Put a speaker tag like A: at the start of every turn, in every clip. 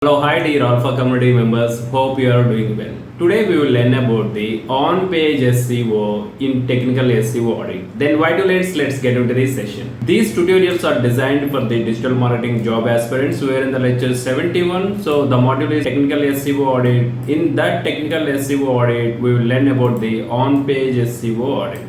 A: Hello, hi dear Alpha community members. Hope you are doing well. Today we will learn about the on-page SEO in technical SEO audit. Then why do let's get into this session. These tutorials are designed for the digital marketing job aspirants. We are in the lecture 71. So the module is technical SEO audit. In that technical SEO audit, we will learn about the on-page SEO audit.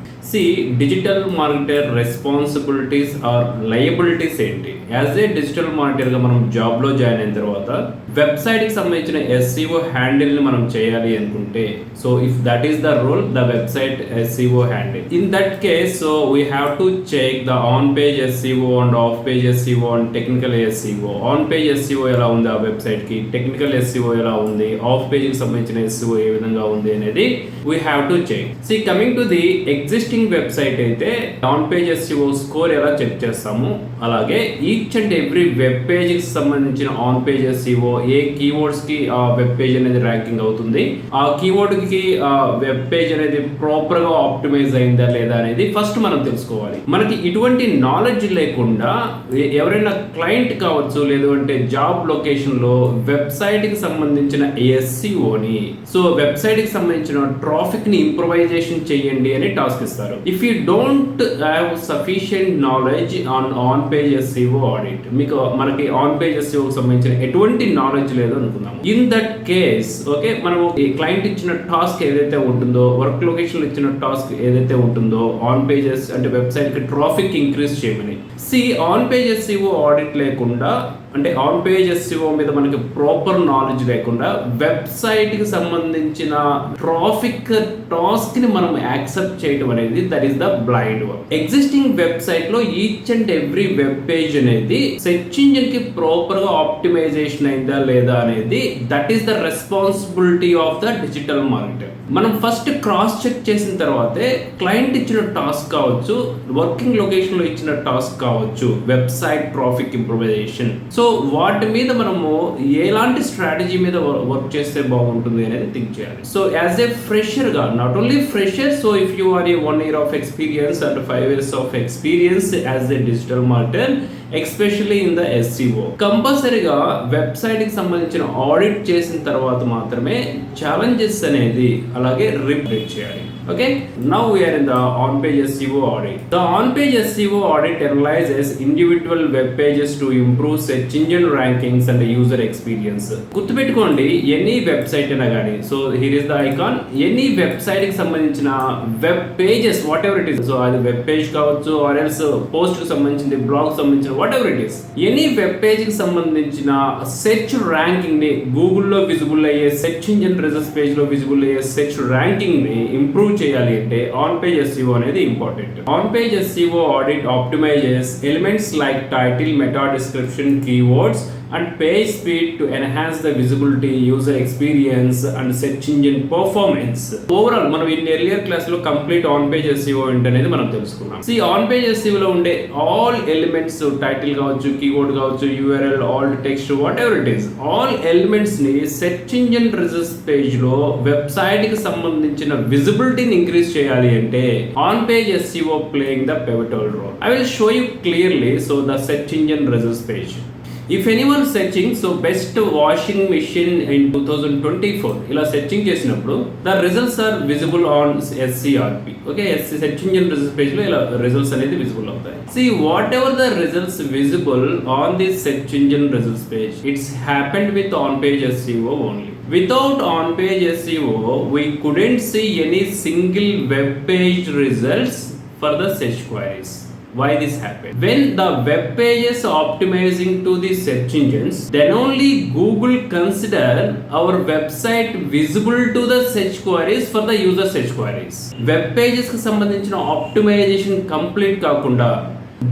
A: Digital marketer responsibilities or liabilities ఏంటి? As a digital మార్కెటర్గా మనం జాబ్లో join అయిన తర్వాత వెబ్సైట్కి సంబంధించిన SCO హ్యాండిల్ని మనం చేయాలి అనుకుంటే, so if that is the role, the website SEO handle. In that case, so we have to check the on page SEO and off page SEO and technical SEO. On page SEO ఎలా ఉంది ఆ వెబ్సైట్కి, technical SCO ఎలా ఉంది, of పేజ్కి సంబంధించిన SCO ఏ విధంగా ఉంది అనేది we have to check. Coming to the existing website అయితే ఆన్ పేజ్ ఎస్ఈఓ స్కోర్ ఎలా చెక్ చేస్తాము, అలాగే each and every web page కి సంబంధించిన ఆన్ పేజ్ ఎస్ఈఓ ఏ కీవర్డ్స్ కి ఆ వెబ్ పేజ్ అనేది ర్యాంకింగ్ అవుతుంది, ఆ కీవర్డ్ కి వెబ్ పేజ్ అనేది ప్రాపర్ గా ఆప్టిమైజ్ అయిందా లేదా అనేది ఫస్ట్ మనం తెలుసుకోవాలి. మనకి ఇటువంటి నాలెడ్జ్ లేకుండా ఎవరైనా క్లయింట్ కావచ్చు, లేదు అంటే జాబ్ లొకేషన్ లో వెబ్సైట్ కి సంబంధించిన ఎస్ఈఓని, సో వెబ్సైట్ కి సంబంధించిన ట్రాఫిక్ ని ఇంప్రూవైజేషన్ చేయండి అని టాస్క్ ఇస్తారు. If you don't have sufficient knowledge on page SEO audit, మీకు మనకి ఆన్ పేజ్ SEO కి సంబంధించిన ఎటువంటి నాలెడ్జ్ లేదు అనుకుందాం. ఇన్ దట్ కేస్, ఓకే, మనము ఈ క్లయింట్ ఇచ్చిన టాస్క్ ఏదైతే ఉంటుందో, వర్క్ లొకేషన్ ఇచ్చిన టాస్క్ ఏదైతే ఉంటుందో, ఆన్ పేజెస్ అంటే వెబ్సైట్ కి ట్రాఫిక్ ఇంక్రీజ్ చేయమని. ఆన్ పేజ్ SEO ఆడిట్ లేకుండా, అంటే ఆన్ పేజ్ SEO మీద మనకి ప్రాపర్ నాలెడ్జ్ లేకుండా వెబ్సైట్ కి సంబంధించిన ట్రాఫిక్ టాస్క్ ని మనం యాక్సెప్ట్ చేయడం అనేది that is the blind work. Existing website లో each and every web page అనేది సెర్చ్ ఇంజిన్ కి ప్రాపర్ గా ఆప్టిమైజేషన్ అయిందా లేదా అనేది that is the responsibility of the digital marketer. మనం ఫస్ట్ క్రాస్ చెక్ చేసిన తర్వాతే క్లయింట్ ఇచ్చిన టాస్క్ కావచ్చు, వర్కింగ్ లొకేషన్ లో ఇచ్చిన టాస్క్ కావచ్చు, వెబ్సైట్ ట్రాఫిక్ ఇంప్రూవైజేషన్, సో వాటి మీద మనము ఎలాంటి స్ట్రాటజీ మీద వర్క్ చేస్తే బాగుంటుంది అనేది థింక్ చేయాలి. సో యాజ్ ఏ ఫ్రెషర్ గా, not only fresher, so if you are a 1 year of experience and 5 years of experience as a digital marketer, especially in the SEO, కంపల్సరీగా వెబ్సైట్ కి సంబంధించిన audit చేసిన తర్వాత మాత్రమే ఛాలెంజెస్ అనేది అలాగే రిపీట్ చేయాలి. Okay, now we are in the on-page SEO audit. The on-page SEO audit analyzes individual web pages to improve search engine rankings and user experience. గుర్తుపెట్టుకోండి, ఎనీ వెబ్సైట్ అయినా కానీ, so here is the icon, any website కి సంబంధించిన web pages what ever it is, so అది web page కావచ్చు, or else post కి సంబంధించింది, blog సంబంధించిన what ever it is, any web page కి సంబంధించిన సెర్చ్ ర్యాంకింగ్ ని, గూగుల్లో విజిబుల్ అయ్యే సెర్చ్ ఇంజిన్ రిజల్ట్స్ పేజ్ లో విజిబుల్ అయ్యే సెర్చ్ ర్యాంకింగ్ ని ఇంప్రూవ్ చేయాలి అంటే ఆన్ పేజ్ SEO అనేది important. On page SEO audit optimizes elements like title, meta description, keywords and page speed to enhance the visibility, user experience and search engine performance. Overall, మనం in earlier class లో complete on page SEO ఏంటనేది మనం తెలుసుకున్నాం. on page SEO లో ఉండే all elements, title కావచ్చు, keyword కావచ్చు, URL, alt text, whatever it is, all elements ని search engine results page లో వెబ్సైట్ కి సంబంధించిన విజిబిలిటీని ఇంక్రీజ్ చేయాలి అంటే on page SEO playing the pivotal role. I will show you clearly. So the search engine results page, if anyone searching, so best washing machine in 2024 ఇలా searching చేసినప్పుడు the results are visible on SERP. Okay, search engine results page లో ఇలా results అనేది visible అవుతాయి. whatever the results visible on this search engine results page, it's happened with on page SEO only. Without on page SEO, we couldn't see any single web page results for the search queries. Why this happened? When the web pages optimizing to the search engines, then only Google consider our website visible to the search queries for the user search queries. Web pages కి సంబంధించిన optimization complete కాకుండా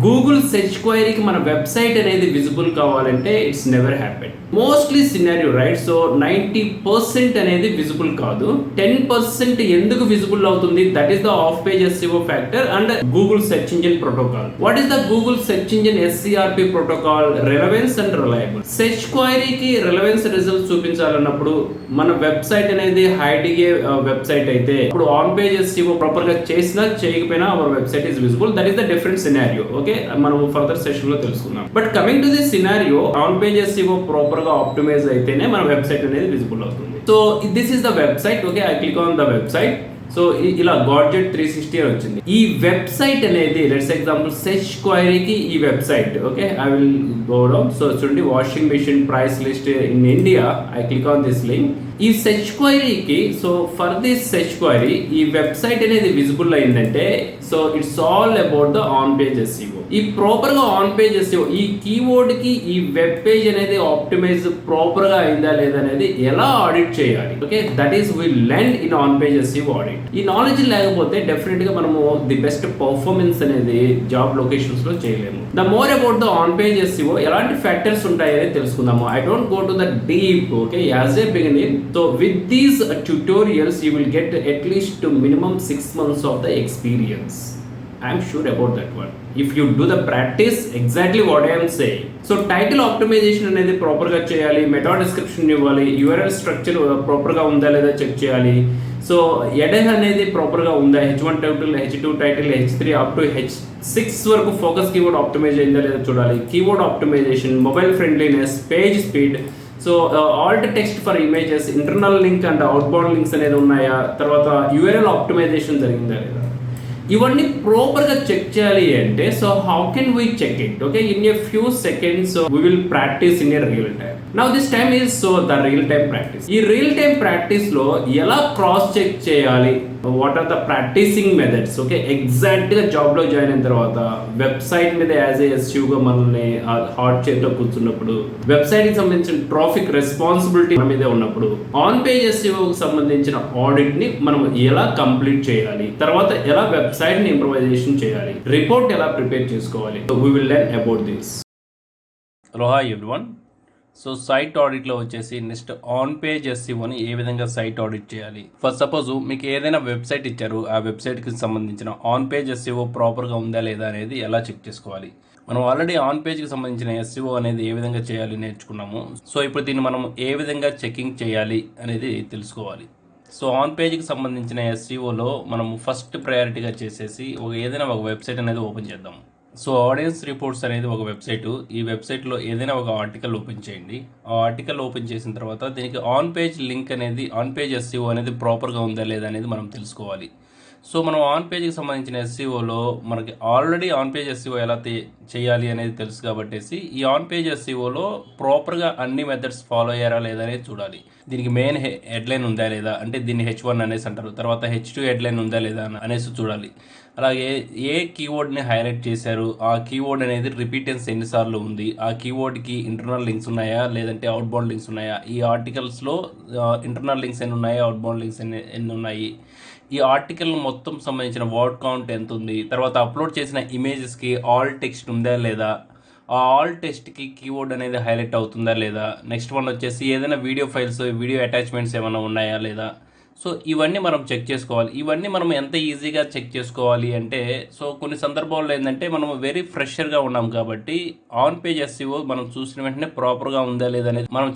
A: Google search క్వైరీకి మన website అనేది visible కావాలంటే it's never happen. Mostly scenario, right? So 90% అనేది visible కాదు, 10% ఎందుకు విజిబుల్ అవుతుంది? That is the off page SEO factor and Google search engine protocol. What is the Google search engine SERP protocol? Relevance and reliable. Search క్వైరీకి relevance results చూపించాలన్నప్పుడు మన website అనేది హైడిగే website అయితే ఇప్పుడు ఆన్ పేజ్ SEO ప్రాపర్ గా చేసినా చేయకపోయినా our website is visible. That is the different scenario. Okay, మనం ఫర్దర్ సెషన్ లో తెలుసుకుందాం. But coming to this scenario, on page SEO proper ప్రాపర్గా ఆప్టిమైజ్ అయితేనే మన వెబ్సైట్ అనేది విజిబుల్ అవుతుంది. So this is the website. Okay, I click on the website. So ఇలా gadget 360 అని వచ్చింది. ఈ వెబ్సైట్ అనేది లెట్స్ ఎగ్జాంపుల్ సెర్చ్ క్వైరీకి ఈ website. Okay, I will go down. So చూడండి, washing machine price list in India. I click on this link. ఈ search క్వైరీకి, so for this search query ఈ వెబ్సైట్ అనేది విజిబుల్ అయిందంటే so it's all about the on page SEO. ఈ ప్రాపర్గా on page SEO ఈ కీవర్డ్కి ఈ వెబ్ పేజ్ అనేది ఆప్టిమైజ్ ప్రాపర్గా అయిందా లేదా అనేది ఎలా ఆడిట్ చేయాలి. Okay, that is we learn in on page SEO audit. ఈ నాలెడ్జ్ లేకపోతే డెఫినెట్గా మనము ది బెస్ట్ పర్ఫార్మెన్స్ అనేది జాబ్ లొకేషన్స్లో చేయలేము. The more about the on page SEO ఎలాంటి ఫ్యాక్టర్స్ ఉంటాయని తెలుసుకుందాము. I don't go to the deep. Okay, as a beginning. So with these tutorials you will get at least to minimum 6 months of the experience. I am sure about that one. If you do the practice exactly what I am saying. So title optimization అనేది proper గా చేయాలి, meta description ఇవ్వాలి, URL structure proper గా ఉందా లేదా check చేయాలి. So ఎడర్ అనేది proper గా ఉందా, H1 title, H2 title, H3 up to H6 వరకు ఫోకస్ కీవర్డ్ ఆప్టిమైజ్ అయిందా లేదా చూడాలి. Keyword optimization, mobile friendliness, page speed, so alt text for images, internal link and outbound links అనేది ఉన్నాయా, తర్వాత URL ఆప్టిమైజేషన్ జరిగిందా లేదా, ఇవన్నీ ప్రాపర్గా చెక్ చేయాలి అంటే so how can we check it. Okay, in a few seconds we will practice in a real time. Now this time is so the real time practice. ఈ రియల్ టైమ్ ప్రాక్టీస్లో ఎలా cross check చేయాలి, what are the practising methods. Okay, ఎగ్జాక్ట్గా జాబ్లో join అయిన తర్వాత website మీద as a ఎస్యూగా మనల్ని హాట్ చేతిలో కూర్చున్నప్పుడు, వెబ్సైట్కి సంబంధించిన ట్రాఫిక్ రెస్పాన్సిబిలిటీ మన మీదే ఉన్నప్పుడు, ఆన్ పేజ్ ఎస్యూకి సంబంధించిన ఆడిట్ని మనం ఎలా కంప్లీట్ చేయాలి, తర్వాత ఎలా వెబ్సైట్ని ఇంప్రూవైజేషన్ చేయాలి, రిపోర్ట్ ఎలా ప్రిపేర్ చేసుకోవాలి. We will learn about this.
B: Hello everyone. So site ఆడిట్లో వచ్చేసి నెక్స్ట్ ఆన్ పేజ్ ఎస్ఈఓని ఏ విధంగా సైట్ ఆడిట్ చేయాలి. ఫస్ట్ సపోజ్ మీకు ఏదైనా వెబ్సైట్ ఇచ్చారు, ఆ వెబ్సైట్కి సంబంధించిన ఆన్ పేజ్ ఎస్ఈఓ ప్రాపర్గా ఉందా లేదా అనేది ఎలా చెక్ చేసుకోవాలి. మనం ఆల్రెడీ ఆన్ పేజ్కి సంబంధించిన ఎస్ఈఓ అనేది ఏ విధంగా చేయాలి నేర్చుకున్నాము. సో ఇప్పుడు దీన్ని మనం ఏ విధంగా చెకింగ్ చేయాలి అనేది తెలుసుకోవాలి. సో ఆన్ పేజ్కి సంబంధించిన ఎస్ఈఓలో మనము ఫస్ట్ ప్రయారిటీగా చేసేసి ఏదైనా ఒక వెబ్సైట్ అనేది ఓపెన్ చేద్దాం. సో ఆడియన్స్ రిపోర్ట్స్ అనేది ఒక వెబ్సైట్. ఈ వెబ్సైట్లో ఏదైనా ఒక ఆర్టికల్ ఓపెన్ చేయండి. ఆ ఆర్టికల్ ఓపెన్ చేసిన తర్వాత దీనికి ఆన్ పేజ్ లింక్ అనేది, ఆన్ పేజ్ ఎస్ఈఓ అనేది ప్రాపర్గా ఉందా లేదా అనేది మనం తెలుసుకోవాలి. సో మనం ఆన్ పేజ్కి సంబంధించిన ఎస్ఈఓలో మనకి ఆల్రెడీ ఆన్ పేజ్ ఎస్ఈఓ ఎలా చేయాలి అనేది తెలుసు కాబట్టేసి ఈ ఆన్ పేజ్ ఎస్ఈఓలో ప్రాపర్గా అన్ని మెథడ్స్ ఫాలో అయ్యారా లేదా అనేది చూడాలి. దీనికి మెయిన్ హెడ్లైన్ ఉందా లేదా, అంటే దీన్ని H1 అనేసి అంటారు, తర్వాత H2 హెడ్లైన్ ఉందా లేదా అనేసి చూడాలి. అలాగే ఏ కీవర్డ్ని హైలైట్ చేశారు, ఆ కీవర్డ్ అనేది రిపీటెన్స్ ఎన్నిసార్లు ఉంది, ఆ కీవర్డ్కి ఇంటర్నల్ లింక్స్ ఉన్నాయా లేదంటే అవుట్బౌండ్ లింక్స్ ఉన్నాయా, ఈ ఆర్టికల్స్లో ఇంటర్నల్ లింక్స్ ఎన్ని ఉన్నాయా, అవుట్బౌండ్ లింక్స్ ఎన్ని ఉన్నాయి, ఈ ఆర్టికల్ మొత్తం సంబంధించిన వర్డ్ కౌంట్ ఎంత ఉంది, తర్వాత అప్లోడ్ చేసిన ఇమేజెస్కి ఆల్ టెక్స్ట్ ఉందా లేదా, ఆ ఆల్ టెక్స్ట్కి కీవర్డ్ అనేది హైలైట్ అవుతుందా లేదా. నెక్స్ట్ వన్ వచ్చేసి ఏదైనా వీడియో ఫైల్స్, వీడియో అటాచ్మెంట్స్ ఏమైనా ఉన్నాయా లేదా. సో ఇవన్నీ మనం చెక్ చేసుకోవాలి. ఇవన్నీ మనం ఎంత ఈజీగా చెక్ చేసుకోవాలి అంటే, సో కొన్ని సందర్భాల్లో ఏంటంటే మనం వెరీ ఫ్రెషర్గా ఉన్నాం కాబట్టి ఆన్ పేజ్ ఎస్ఈఓ మనం చూసిన వెంటనే ప్రాపర్గా ఉందా లేదా అనేది మనం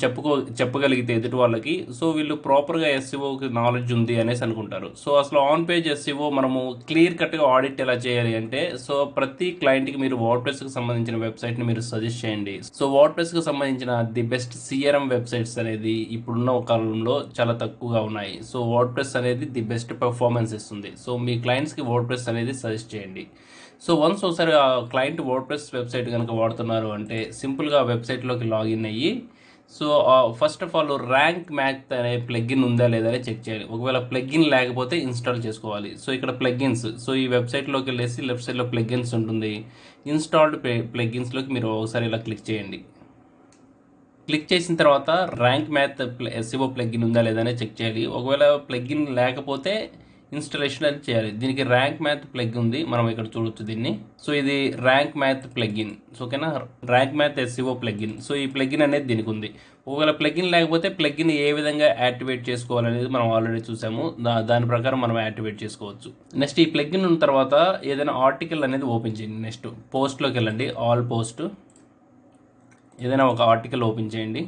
B: చెప్పగలిగితే ఎదుటి వాళ్ళకి, సో వీళ్ళు ప్రాపర్గా ఎస్ఈఓకి నాలెడ్జ్ ఉంది అనేసి అనుకుంటారు. సో అసలు ఆన్ పేజ్ ఎస్ఈఓ మనము క్లియర్ కట్గా ఆడిట్ ఎలా చేయాలి అంటే, సో ప్రతి క్లయింట్కి మీరు వర్డ్ప్రెస్కి సంబంధించిన వెబ్సైట్ని మీరు సజెస్ట్ చేయండి. సో వర్డ్ప్రెస్కి సంబంధించిన ది బెస్ట్ CRM వెబ్సైట్స్ అనేది ఇప్పుడున్న కాలంలో చాలా తక్కువగా ఉన్నాయి. సో వర్డ్ప్రెస్ అనేది ది బెస్ట్ పర్ఫార్మెన్స్ ఇస్తుంది. సో మీ క్లయింట్స్కి వర్డ్ప్రెస్ అనేది సజెస్ట్ చేయండి. సో వన్స్ ఒకసారి ఆ క్లయింట్ వర్డ్ప్రెస్ వెబ్సైట్ కనుక వాడుతున్నారు అంటే సింపుల్గా వెబ్సైట్లోకి లాగిన్ అయ్యి, so first of all rank math అనే ప్లగిన్ ఉందా లేదా అని చెక్ చేయాలి. ఒకవేళ ప్లగిన్ లేకపోతే ఇన్స్టాల్ చేసుకోవాలి. సో ఇక్కడ ప్లగిన్స్, సో ఈ వెబ్సైట్లోకి వెళ్ళేసి లెఫ్ట్ సైడ్లో ప్లగిన్స్ ఉంటుంది. ఇన్స్టాల్డ్ ప్లగిన్స్లోకి మీరు ఒకసారి ఇలా క్లిక్ చేయండి. క్లిక్ చేసిన తర్వాత ర్యాంక్ మ్యాథ్ ఎస్ఈఓ ప్లగిన్ ఉందా లేదా అని చెక్ చేయాలి. ఒకవేళ ప్లగిన్ లేకపోతే ఇన్స్టాలేషన్ అని చేయాలి. దీనికి ర్యాంక్ మ్యాథ్ ప్లగ్ ఉంది, మనం ఇక్కడ చూడొచ్చు దీన్ని. సో ఇది ర్యాంక్ మ్యాథ్ ప్లగిన్. సో ఓకేనా, rank math SEO plugin. So ఈ ప్లగిన్ అనేది దీనికి ఉంది. ఒకవేళ ప్లగిన్ లేకపోతే ప్లగిన్ ఏ విధంగా యాక్టివేట్ చేసుకోవాలనేది మనం ఆల్రెడీ చూసాము. దాని ప్రకారం మనం యాక్టివేట్ చేసుకోవచ్చు. నెక్స్ట్ ఈ ప్లగిన్ ఉన్న తర్వాత ఏదైనా ఆర్టికల్ అనేది ఓపెన్ చేయండి. నెక్స్ట్ పోస్ట్లోకి వెళ్ళండి, ఆల్ పోస్ట్, ఏదైనా ఒక ఆర్టికల్ ఓపెన్ చేయండి.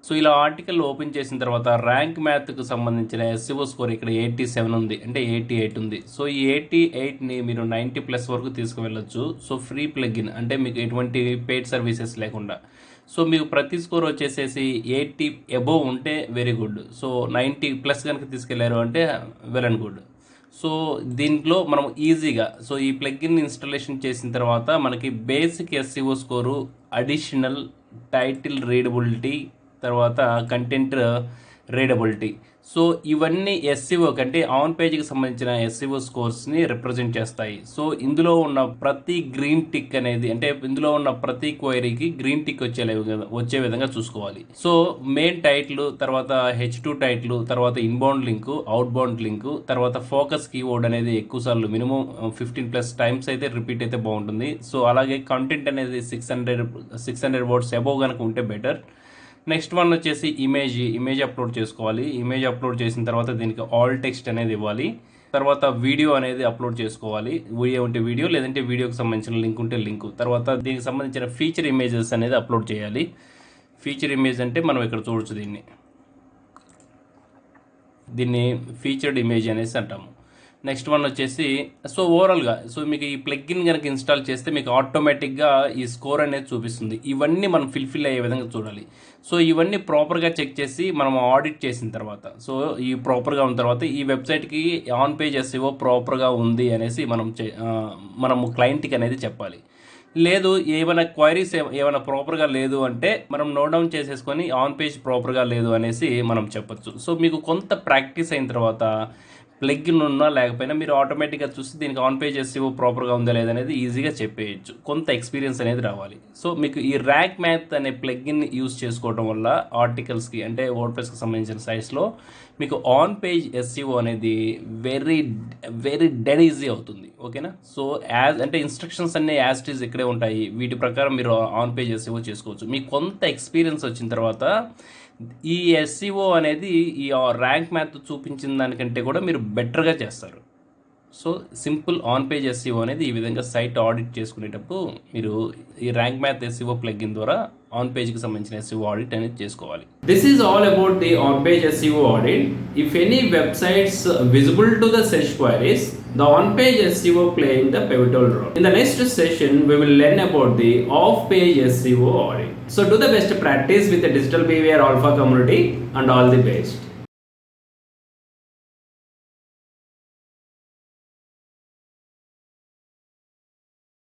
B: సో ఇలా ఆర్టికల్ ఓపెన్ చేసిన తర్వాత ర్యాంక్ మ్యాథ్కు సంబంధించిన ఎస్ఈఓ స్కోర్ ఇక్కడ 87 ఉంది, అంటే 88 ఉంది. సో ఈ 88ని మీరు 90+ వరకు తీసుకువెళ్ళొచ్చు. సో ఫ్రీ ప్లగిన్, అంటే మీకు ఎటువంటి పెయిడ్ సర్వీసెస్ లేకుండా. సో మీకు ప్రతి స్కోర్ వచ్చేసేసి 80 అబోవ్ ఉంటే వెరీ గుడ్. సో 90+ కనుక తీసుకెళ్లారు అంటే వెల్ అండ్ గుడ్. సో దీంట్లో మనం ఈజీగా సో ఈ ప్లగ్ఇన్ ఇన్స్టాలేషన్ చేసిన తర్వాత మనకి basic SCO score, additional title readability, తర్వాత కంటెంట్ రీడబిలిటీ, సో ఇవన్నీ ఎస్సీఓ కంటే ఆన్ పేజ్కి సంబంధించిన ఎస్సీఓ స్కోర్స్ని రిప్రజెంట్ చేస్తాయి. సో ఇందులో ఉన్న ప్రతి గ్రీన్ టిక్ అనేది, అంటే ఇందులో ఉన్న ప్రతి క్వైరీకి గ్రీన్ టిక్ వచ్చే విధంగా చూసుకోవాలి. సో మెయిన్ టైటిల్, తర్వాత H2 టైటిల్, తర్వాత ఇన్బౌండ్ లింకు, అవుట్బౌండ్ లింకు, తర్వాత ఫోకస్ కీవర్డ్ అనేది ఎక్కువసార్లు మినిమం 15+ టైమ్స్ అయితే రిపీట్ అయితే బాగుంటుంది. సో అలాగే కంటెంట్ అనేది 600 వర్డ్స్ అబోవ్ కనుక ఉంటే బెటర్. నెక్స్ట్ వన్ వచ్చేసి ఇమేజ్ అప్లోడ్ చేసుకోవాలి. ఇమేజ్ అప్లోడ్ చేసిన తర్వాత దీనికి ఆల్ టెక్స్ట్ అనేది ఇవ్వాలి. తర్వాత వీడియో అనేది అప్లోడ్ చేసుకోవాలి. వీడియో ఉంటే వీడియో, లేదంటే వీడియోకి సంబంధించిన లింక్ ఉంటే లింక్. తర్వాత దీనికి సంబంధించిన ఫీచర్ ఇమేజెస్ అనేది అప్లోడ్ చేయాలి. ఫీచర్ ఇమేజ్ అంటే మనం ఇక్కడ చూడొచ్చు, దీన్ని ఫీచర్డ్ ఇమేజ్ అనేసి అంటాము. నెక్స్ట్ వన్ వచ్చేసి సో ఓవరాల్గా సో మీకు ఈ ప్లగ్ఇన్ కనుక ఇన్స్టాల్ చేస్తే మీకు ఆటోమేటిక్గా ఈ స్కోర్ అనేది చూపిస్తుంది. ఇవన్నీ మనం ఫిల్ఫిల్ అయ్యే విధంగా చూడాలి. సో ఇవన్నీ ప్రాపర్గా చెక్ చేసి మనం ఆడిట్ చేసిన తర్వాత, సో ఈ ప్రాపర్గా ఉన్న తర్వాత ఈ వెబ్సైట్కి ఆన్ పేజ్ ఎస్ఈఓ ప్రాపర్గా ఉంది అనేసి మనము క్లయింట్కి అనేది చెప్పాలి. లేదు ఏమైనా క్వైరీస్ ఏమైనా ప్రాపర్గా లేదు అంటే మనం నోట్ డౌన్ చేసేసుకొని ఆన్ పేజ్ ప్రాపర్గా లేదు అనేసి మనం చెప్పొచ్చు. సో మీకు కొంత ప్రాక్టీస్ అయిన తర్వాత ప్లగ్ఇన్ ఉన్నా లేకపోయినా మీరు ఆటోమేటిక్గా చూసి దీనికి ఆన్ పేజ్ ఎస్ఈఓ ప్రాపర్గా ఉందా లేదనేది ఈజీగా చెప్పేయచ్చు. కొంత ఎక్స్పీరియన్స్ అనేది రావాలి. సో మీకు ఈ ర్యాంక్ మ్యాథ్ అనే ప్లగ్ఇన్ యూస్ చేసుకోవడం వల్ల ఆర్టికల్స్కి, అంటే వర్డ్ప్రెస్కి సంబంధించిన సైట్స్లో మీకు ఆన్ పేజ్ ఎస్ఈఓ అనేది వెరీ వెరీ డెడ్ ఈజీ అవుతుంది. ఓకేనా? సో అంటే ఇన్స్ట్రక్షన్స్ అన్నీ యాజ్ ఇట్ ఈజ్ ఇక్కడే ఉంటాయి. వీటి ప్రకారం మీరు ఆన్ పేజ్ ఎస్ఈఓ చేసుకోవచ్చు. మీకు కొంత ఎక్స్పీరియన్స్ వచ్చిన తర్వాత ఈ ఎస్ఈఓ అనేది ఈ ర్యాంక్ మ్యాథ్ చూపించిన దానికంటే కూడా మీరు బెటర్గా చేస్తారు. So simple on page SEO అనేది ఈ విధంగా సైట్ ఆడిట్ చేసుకునేటప్పుడు మీరు ఈ ర్యాంక్ మ్యాథ్ ఎస్ఈఓ ప్లగ్ఇన్ ద్వారా ఆన్ పేజ్కి సంబంధించిన ఎస్ఈఓ ఆడిట్ అనేది చేసుకోవాలి.
A: This is all about the on-page SEO audit. If any websites visible to the search queries, the on-page SEO playing the pivotal role. In the next session, we will learn about the off-page SEO audit. So do the best practice with the Digital Behavior Alpha community, and all the best.